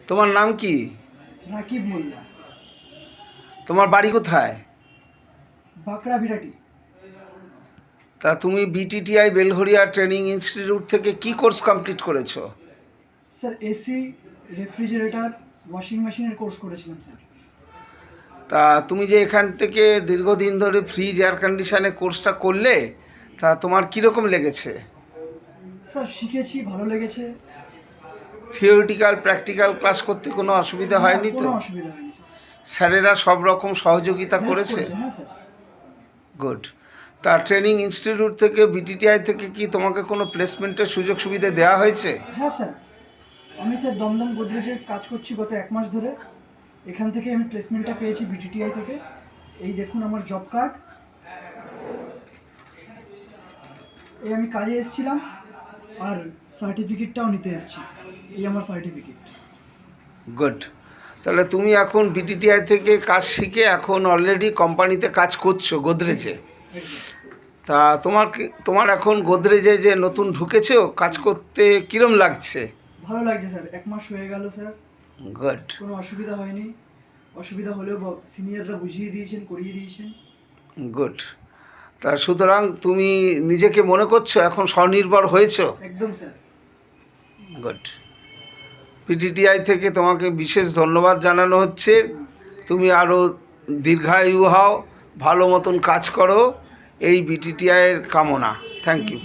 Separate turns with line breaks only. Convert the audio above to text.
তোমার নাম কি?
রাকিব মোল্লা।
তোমার বাড়ি কোথায়?
বাঁকড়া বিরাটি।
তা তুমি বিটিটিআই বেলঘরিয়া ট্রেনিং ইনস্টিটিউট থেকে কি কোর্স কমপ্লিট করেছো?
স্যার এসি, রেফ্রিজারেটর, ওয়াশিং মেশিনের কোর্স করেছিলাম স্যার।
তা তুমি যে এখান থেকে দীর্ঘদিন ধরে ফ্রিজ এয়ার কন্ডিশনে কোর্সটা করলে, তা তোমার কীরকম লেগেছে?
স্যার শিখেছি, ভালো লেগেছে।
থিওরিটিক্যাল প্র্যাকটিক্যাল ক্লাস করতে কোনো অসুবিধা হয়নি তো?
কোনো অসুবিধা হয়নি স্যার।
স্যারেরা সব রকম সহযোগিতা
হেল্প
করেছে?
হ্যাঁ স্যার।
গুড। তা ট্রেনিং ইনস্টিটিউট থেকে বিটিটিআই থেকে কি তোমাকে কোনো প্লেসমেন্টের সুযোগ সুবিধা দেওয়া হয়েছে?
হ্যাঁ স্যার, আমি স্যার দমদম গোদরেজে কাজ করছি গত 1 মাস ধরে। এখান থেকে আমি প্লেসমেন্টটা পেয়েছি বিটিটিআই থেকে। এই দেখুন আমার জব কার্ড। এই আমি কাজে এসেছিলাম আর সার্টিফিকেটটাও নিতে এসেছি। এই আমার সার্টিফিকেট।
গুড। তাহলে তুমি এখন বিটিটিআই থেকে কাজ শিখে এখন অলরেডি কোম্পানিতে কাজ করছো গোদরেজে। তা তোমার এখন গোদরেজে যে নতুন ঢুকেছো কাজ করতে কিরম লাগছে?
ভালো লাগছে স্যার, 1 মাস হয়ে গেল স্যার।
গুড।
কোনো অসুবিধা হয়নি। অসুবিধা হলেও সিনিয়ররা বুঝিয়ে দিয়েছেন, করিয়ে দিয়েছেন।
গুড। তা সুতরাং তুমি নিজেকে মনে করছো এখন স্বনির্ভর হয়েছো?
একদম স্যার।
গুড। পিটিটিআই থেকে তোমাকে বিশেষ ধন্যবাদ জানানো হচ্ছে। তুমি আরও দীর্ঘায়ু হও, ভালো মতন কাজ করো, এই বিটিটিআইয়ের কামনা। Thank you.